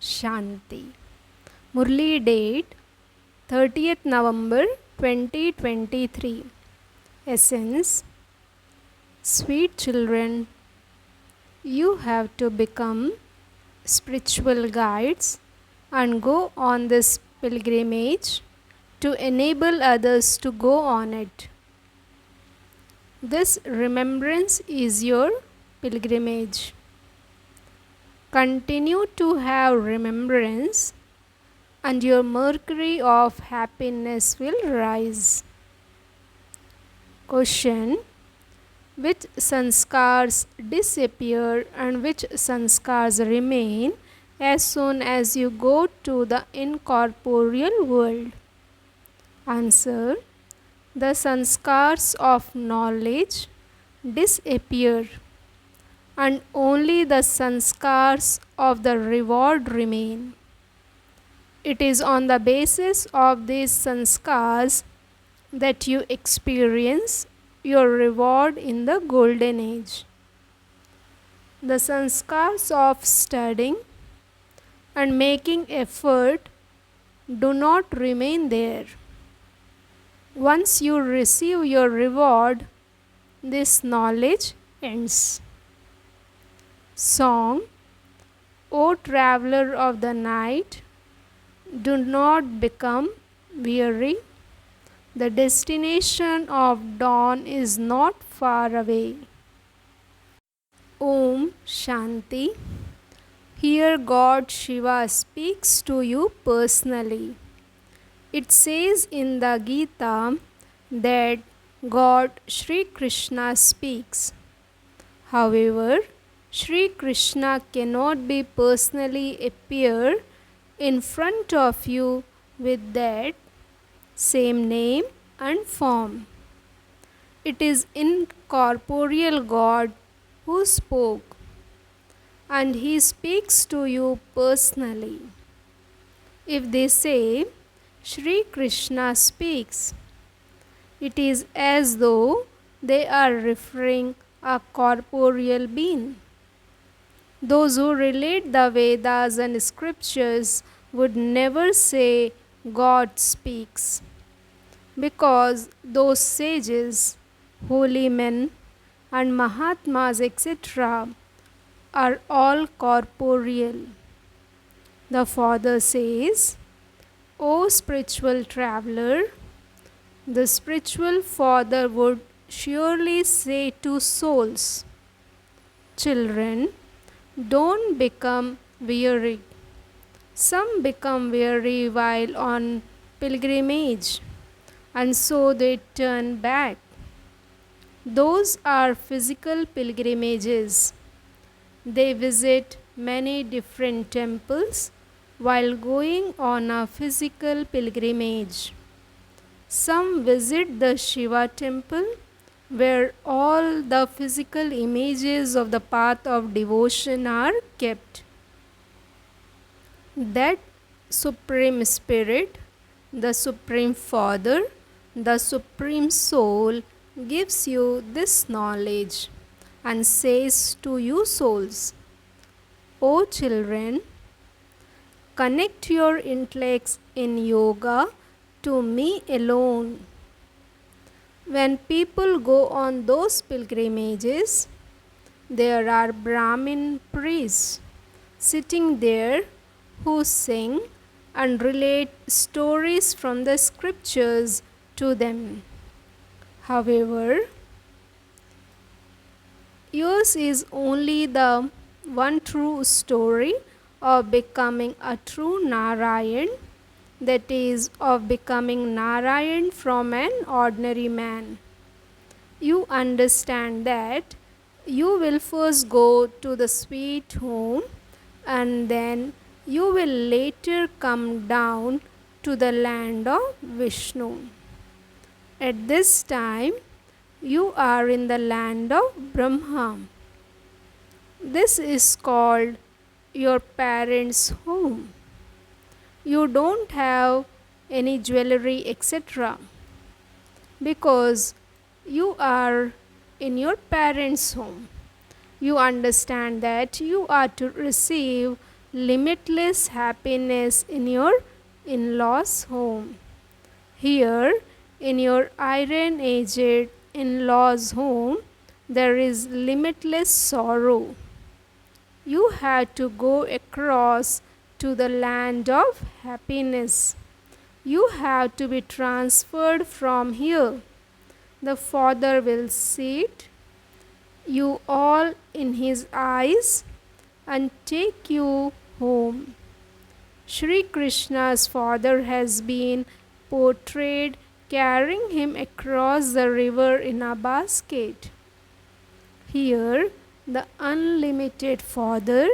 Shanti. Murli date 30th November 2023. Essence: sweet children, you have to become spiritual guides and go on this pilgrimage to enable others to go on it. This remembrance is your pilgrimage. Continue to have remembrance, and your mercury of happiness will rise. Question: which sanskars disappear and which sanskars remain as soon as you go to the incorporeal world? Answer: the sanskars of knowledge disappear, and only the sanskars of the reward remain. It is on the basis of these sanskars that you experience your reward in the golden age. The sanskars of studying and making effort do not remain there. Once you receive your reward, this knowledge ends. Song: O traveler of the night, do not become weary. The destination of dawn is not far away. Om Shanti. Here God Shiva speaks to you personally. It says in the Gita that God Shri Krishna speaks. However, Shri Krishna cannot be personally appear in front of you with that same name and form. It is incorporeal God who spoke, and He speaks to you personally. If they say Shri Krishna speaks, it is as though they are referring a corporeal being. Those who relate the Vedas and scriptures would never say God speaks, because those sages, holy men, and Mahatmas, etc., are all corporeal. The Father says, O spiritual traveler, the spiritual Father would surely say to souls, children, don't become weary. Some become weary while on pilgrimage, and so they turn back. Those are physical pilgrimages. They visit many different temples while going on a physical pilgrimage. Some visit the Shiva temple, where all the physical images of the path of devotion are kept. That Supreme Spirit, the Supreme Father, the Supreme Soul gives you this knowledge and says to you souls, O children, connect your intellects in yoga to me alone. When people go on those pilgrimages, there are Brahmin priests sitting there who sing and relate stories from the scriptures to them. However, yours is only the one true story of becoming a true Narayan, that is, of becoming Narayan from an ordinary man. You understand that you will first go to the sweet home, and then you will later come down to the land of Vishnu. At this time, you are in the land of Brahma. This is called your parents' home. You don't have any jewelry, etc., because you are in your parents' home. You understand that you are to receive limitless happiness in your in-laws' home. Here, in your iron-aged in-laws' home, there is limitless sorrow. You have to go across to the land of happiness. You have to be transferred from here. The Father will sit you all in his eyes and take you home. Shri Krishna's father has been portrayed carrying him across the river in a basket. Here, the unlimited Father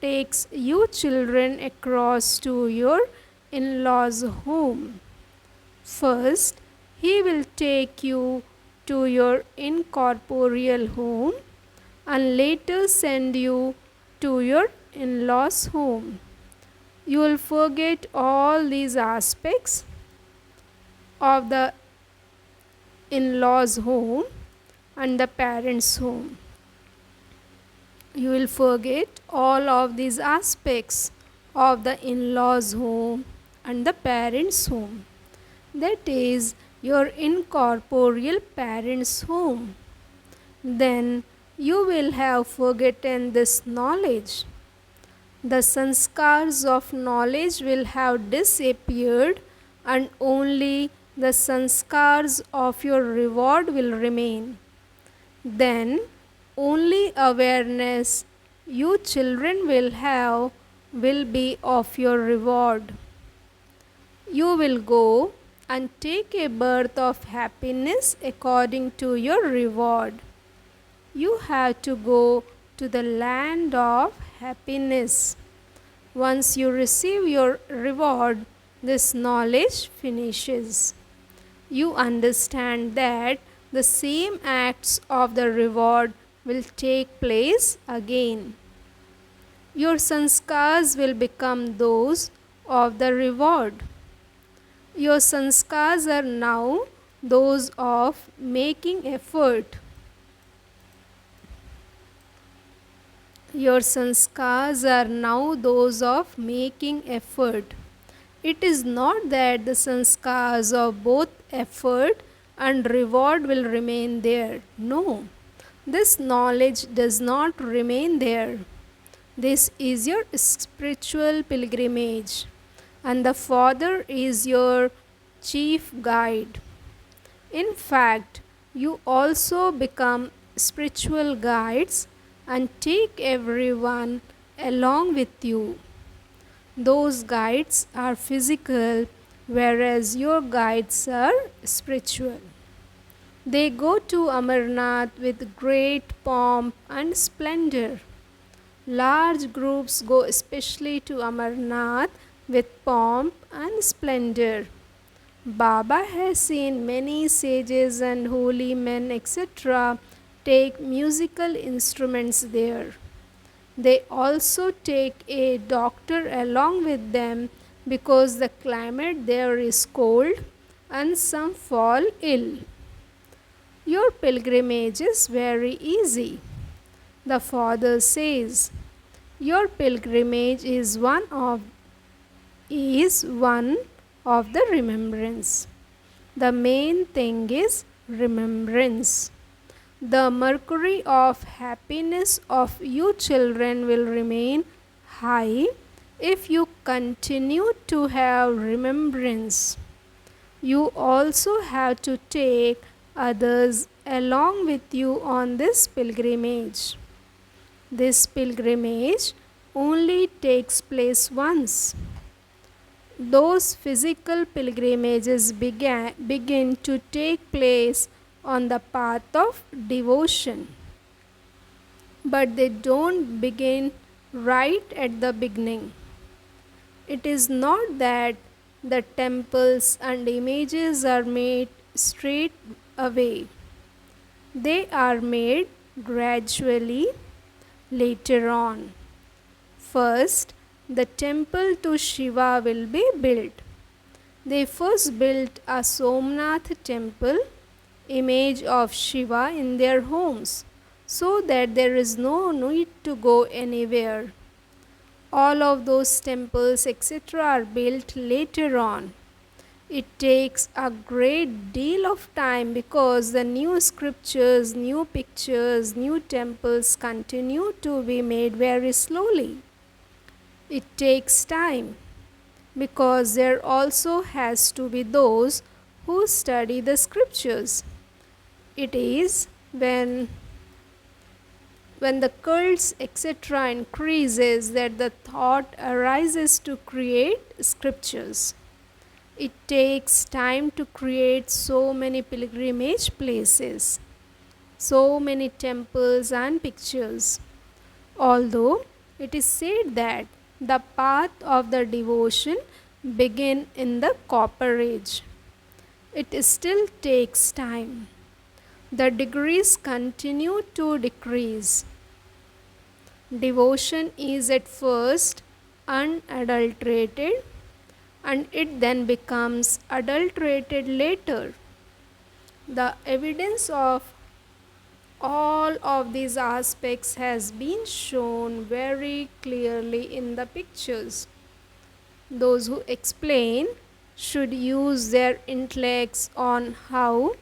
takes you children across to your in-laws' home. First, he will take you to your incorporeal home and later send you to your in-laws' home. You will forget all these aspects of the in-laws' home and the parents' home. You will forget all of these aspects of the in-laws' home and the parents' home. That is your incorporeal parents' home. Then you will have forgotten this knowledge. The sanskars of knowledge will have disappeared and only the sanskars of your reward will remain. Then only awareness you children will have will be of your reward. You will go and take a birth of happiness according to your reward. You have to go to the land of happiness. Once you receive your reward, this knowledge finishes. You understand that the same acts of the reward will take place again. Your sanskars will become those of the reward. Your sanskars are now those of making effort. Your sanskars are now those of making effort. It is not that the sanskars of both effort and reward will remain there. No, this knowledge does not remain there. This is your spiritual pilgrimage, and the Father is your chief guide. In fact, you also become spiritual guides and take everyone along with you. Those guides are physical, whereas your guides are spiritual. They go to Amarnath with great pomp and splendor. Large groups go especially to Amarnath with pomp and splendor. Baba has seen many sages and holy men, etc., take musical instruments there. They also take a doctor along with them because the climate there is cold and some fall ill. Your pilgrimage is very easy. The Father says, your pilgrimage is one of the remembrance. The main thing is remembrance. The mercury of happiness of you children will remain high if you continue to have remembrance. You also have to take others along with you on this pilgrimage. This pilgrimage only takes place once. Those physical pilgrimages begin to take place on the path of devotion. But they don't begin right at the beginning. It is not that the temples and images are made straight away. They are made gradually later on. First, the temple to Shiva will be built. They first built a Somnath temple, image of Shiva, in their homes, so that there is no need to go anywhere. All of those temples, etc., are built later on. It takes a great deal of time because the new scriptures, new pictures, new temples continue to be made very slowly. It takes time because there also has to be those who study the scriptures. It is when the cults etc. increases that the thought arises to create scriptures. It takes time to create so many pilgrimage places, so many temples and pictures. Although it is said that the path of the devotion begin in the Copper Age, it still takes time. The degrees continue to decrease. Devotion is at first unadulterated and it then becomes adulterated later. The evidence of all of these aspects has been shown very clearly in the pictures. Those who explain should use their intellects on how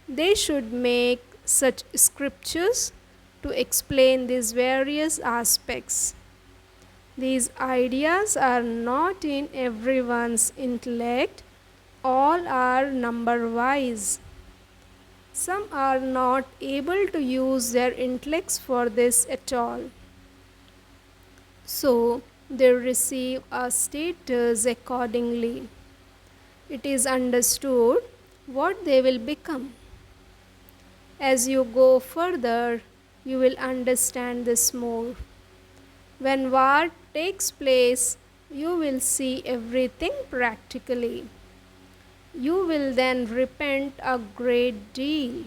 they should make such scriptures to explain these various aspects. These ideas are not in everyone's intellect, all are number wise. Some are not able to use their intellects for this at all. So they receive a status accordingly. It is understood what they will become. As you go further, you will understand this more. When war takes place, you will see everything practically. You will then repent a great deal.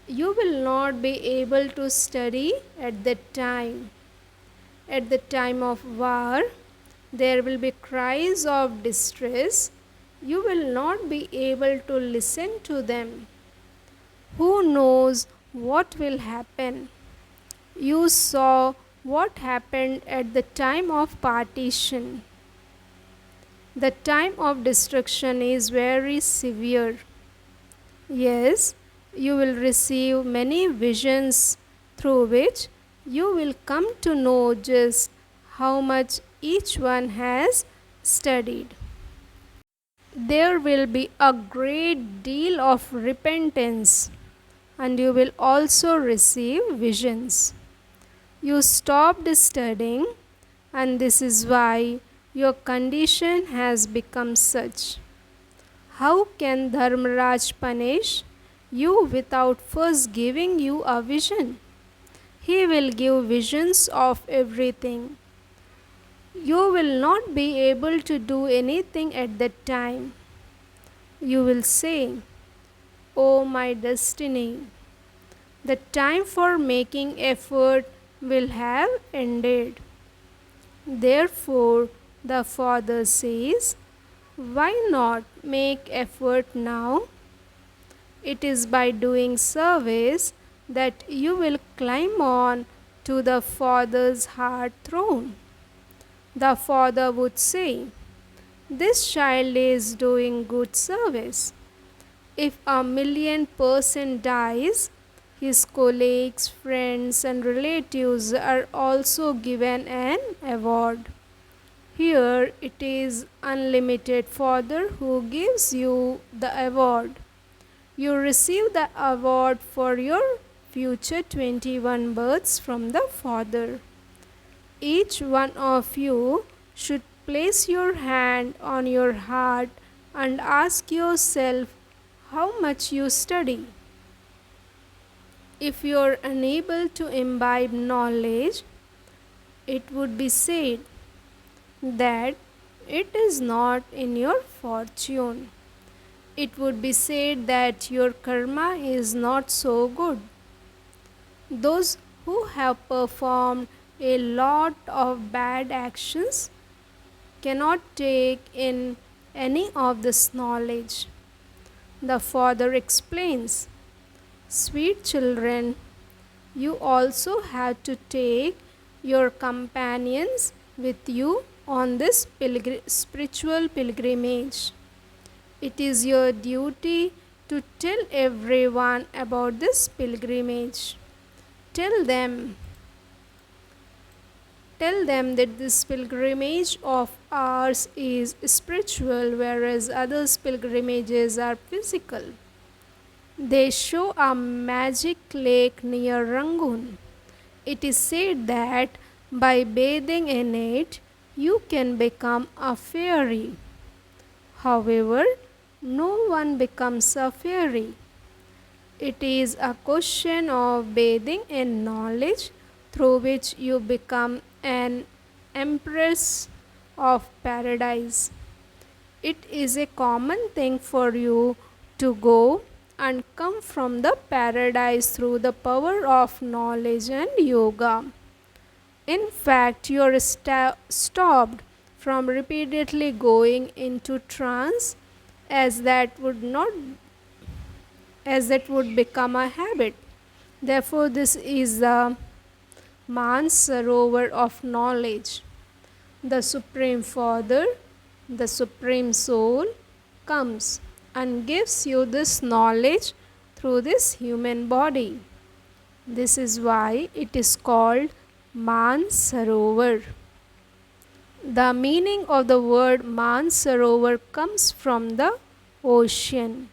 You will not be able to study at that time. At the time of war, there will be cries of distress. You will not be able to listen to them. Who knows what will happen? You saw what happened at the time of partition. The time of destruction is very severe. Yes, you will receive many visions through which you will come to know just how much each one has studied. There will be a great deal of repentance and you will also receive visions. You stopped studying and this is why your condition has become such. How can Dharmaraj punish you without first giving you a vision? He will give visions of everything. You will not be able to do anything at that time. You will say, "Oh my destiny, the time for making effort will have ended." Therefore, the Father says, why not make effort now? It is by doing service that you will climb on to the Father's heart throne. The Father would say, this child is doing good service. If 1,000,000 dies, his colleagues, friends and relatives are also given an award. Here it is unlimited Father who gives you the award. You receive the award for your future 21 births from the Father. Each one of you should place your hand on your heart and ask yourself how much you study. If you are unable to imbibe knowledge, it would be said that it is not in your fortune. It would be said that your karma is not so good. Those who have performed a lot of bad actions cannot take in any of this knowledge. The Father explains, sweet children, you also have to take your companions with you on this spiritual pilgrimage. It is your duty to tell everyone about this pilgrimage. Tell them Tell them that this pilgrimage of ours is spiritual, whereas others' pilgrimages are physical. They show a magic lake near Rangoon. It is said that by bathing in it, you can become a fairy. However, no one becomes a fairy. It is a question of bathing in knowledge through which you become an empress of paradise. It is a common thing for you to go and come from the paradise through the power of knowledge and yoga. In fact, you are stopped from repeatedly going into trance as that would become a habit. Therefore, this is the Mansarovar of knowledge. The Supreme Father, the Supreme Soul, comes and gives you this knowledge through this human body. This is why it is called Mansarovar. The meaning of the word Mansarovar comes from the ocean.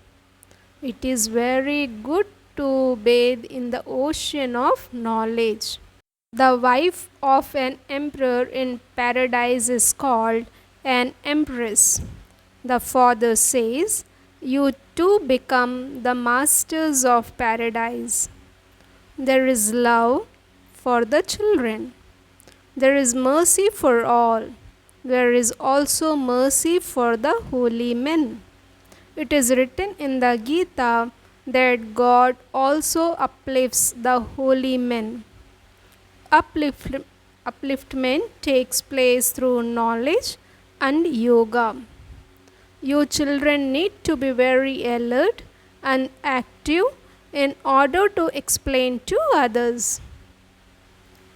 It is very good to bathe in the ocean of knowledge. The wife of an emperor in paradise is called an empress. The father says, "You too become the masters of paradise." There is love for the children. There is mercy for all. There is also mercy for the holy men. It is written in the Gita that God also uplifts the holy men. Upliftment takes place through knowledge and yoga. You children need to be very alert and active in order to explain to others.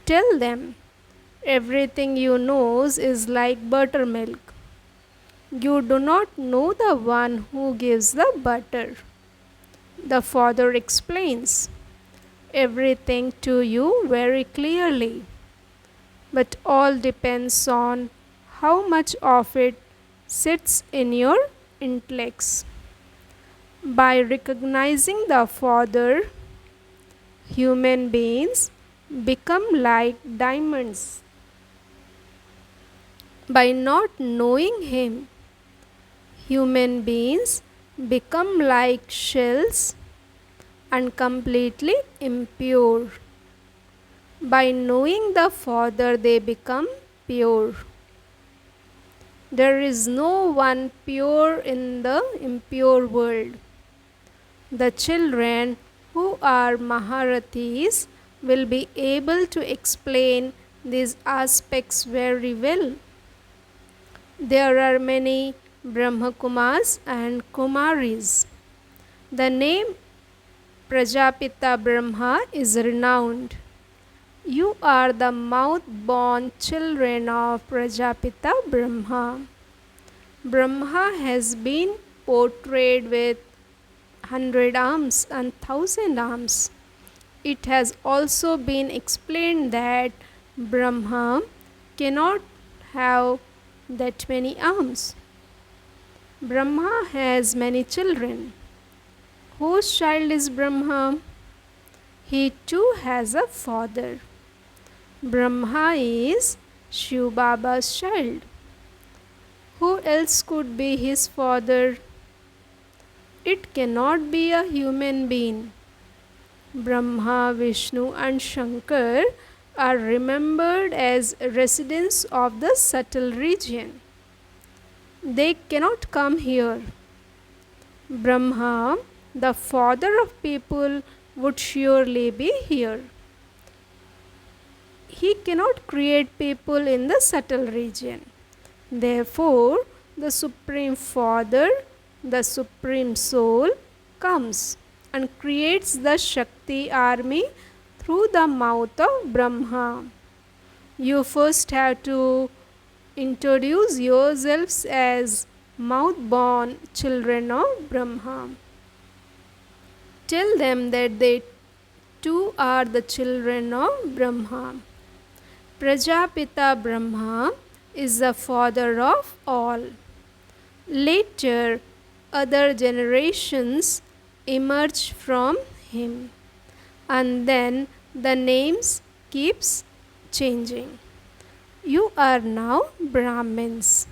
Tell them everything you know is like buttermilk. You do not know the one who gives the butter. The Father explains everything to you very clearly, but all depends on how much of it sits in your intellects. By recognizing the Father, human beings become like diamonds. By not knowing Him, human beings become like shells and completely impure. By knowing the Father, they become pure. There is no one pure in the impure world. The children who are Maharathis will be able to explain these aspects very well. There are many Brahmakumars and Kumaris. The name Prajapita Brahma is renowned. You are the mouth-born children of Prajapita Brahma. Brahma has been portrayed with 100 arms and 1,000 arms. It has also been explained that Brahma cannot have that many arms. Brahma has many children. Whose child is Brahma? He too has a father. Brahma is Shiv Baba's child. Who else could be his father? It cannot be a human being. Brahma, Vishnu and Shankar are remembered as residents of the subtle region. They cannot come here. Brahma, the father of people, would surely be here. He cannot create people in the subtle region. Therefore, the Supreme Father, the Supreme Soul, comes and creates the Shakti army through the mouth of Brahma. You first have to introduce yourselves as mouth-born children of Brahma. Tell them that they too are the children of Brahma. Prajapita Brahma is the father of all. Later, other generations emerge from him, and then the names keeps changing. You are now Brahmins.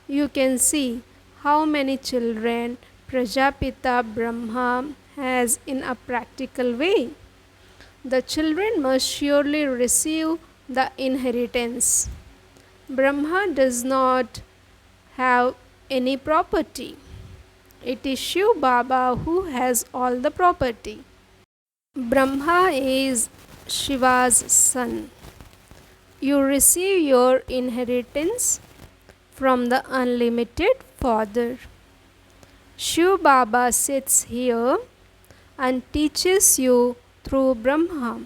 You can see how many children Prajapita Brahma has in a practical way. The children must surely receive the inheritance. Brahma does not have any property. It is Shiv Baba who has all the property. Brahma is Shiva's son. You receive your inheritance from the unlimited Father. Shiv Baba sits here and teaches you through Brahma.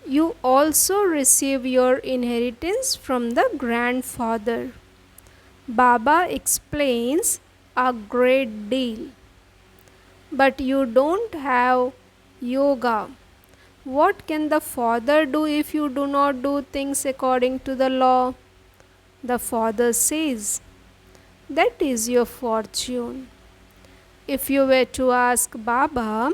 You also receive your inheritance from the grandfather. Baba explains a great deal. But you don't have yoga. What can the father do if you do not do things according to the law? The father says, that is your fortune. If you were to ask Baba,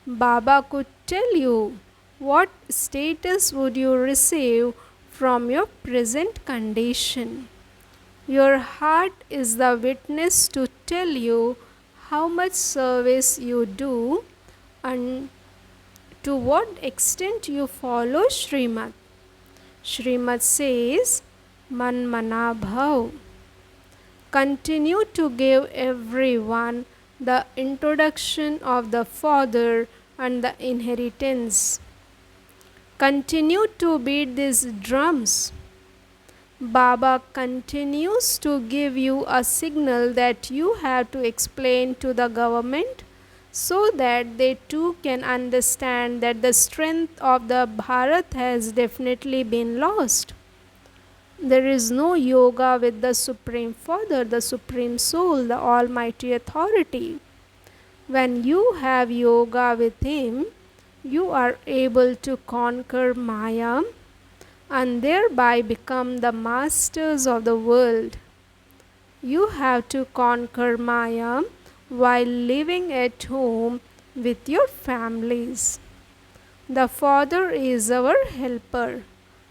Baba could tell you what status would you receive from your present condition. Your heart is the witness to tell you how much service you do and to what extent you follow Srimad. Srimad says, Man Mana Bhav. Continue to give everyone the introduction of the Father and the inheritance. Continue to beat these drums. Baba continues to give you a signal that you have to explain to the government so that they too can understand that the strength of the Bharat has definitely been lost. There is no yoga with the Supreme Father, the Supreme Soul, the Almighty Authority. When you have yoga with Him, you are able to conquer Maya and thereby become the masters of the world. You have to conquer Maya while living at home with your families. The Father is our helper.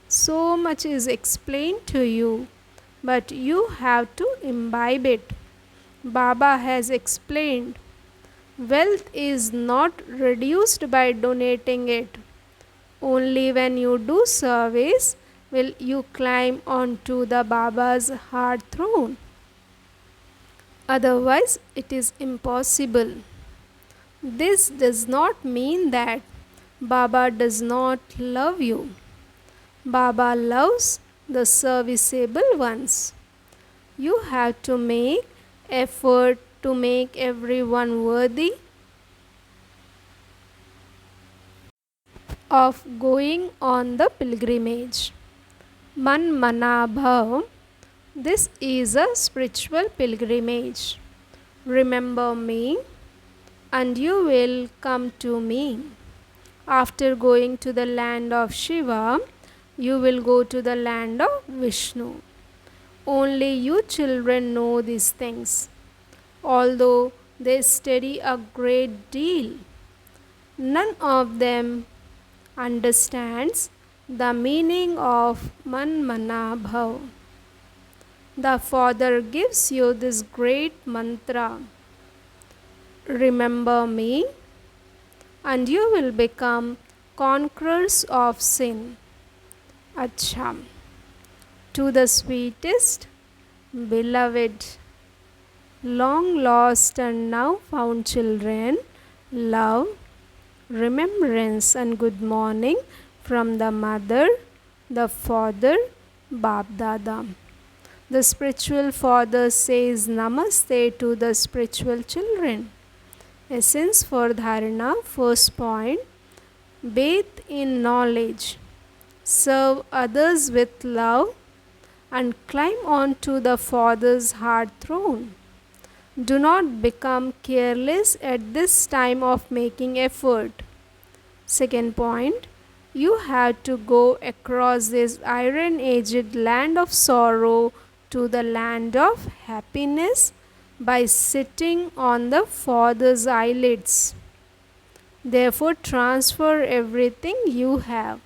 So much is explained to you, but you have to imbibe it. Baba has explained, wealth is not reduced by donating it. Only when you do service will you climb onto the Baba's heart throne. Otherwise, it is impossible. This does not mean that Baba does not love you. Baba loves the serviceable ones. You have to make effort to make everyone worthy of going on the pilgrimage. Man Mana Bhav. This is a spiritual pilgrimage. Remember me and you will come to me. After going to the land of Shiva, you will go to the land of Vishnu. Only you children know these things. Although they study a great deal, none of them understands the meaning of Man Mana Bhav. The Father gives you this great mantra. Remember me and you will become conquerors of sin. Acha. To the sweetest, beloved, long lost and now found children, love, remembrance and good morning from the mother, the father, Bap Dada. The spiritual father says Namaste to the spiritual children. Essence for Dharana, first point, bathe in knowledge. serve others with love, and climb onto the Father's heart throne. Do not become careless at this time of making effort. Second point, you have to go across this iron-aged land of sorrow to the land of happiness by sitting on the Father's eyelids. Therefore, transfer everything you have.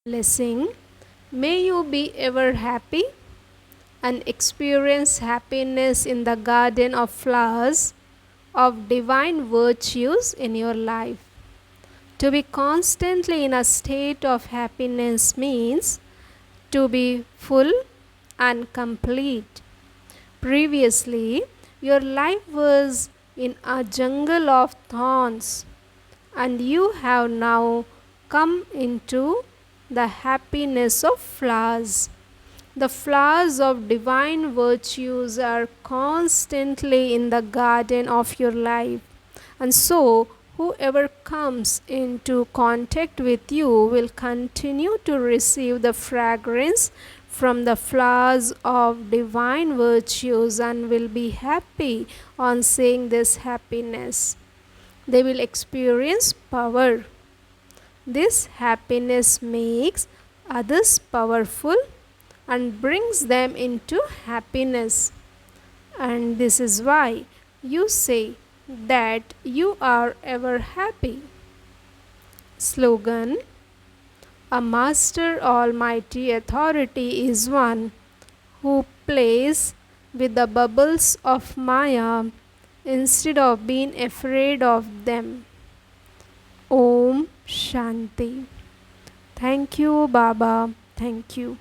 Blessing, may you be ever happy and experience happiness in the garden of flowers of divine virtues in your life. To be constantly in a state of happiness means to be full and complete. Previously, your life was in a jungle of thorns, and you have now come into the happiness of flowers. The flowers of divine virtues are constantly in the garden of your life, and so whoever comes into contact with you will continue to receive the fragrance from the flowers of divine virtues and will be happy on seeing this happiness. They will experience power. This happiness makes others powerful and brings them into happiness. And this is why you say that you are ever happy. Slogan: a master almighty authority is one who plays with the bubbles of Maya instead of being afraid of them. Om Shanti. Thank you, Baba. Thank you.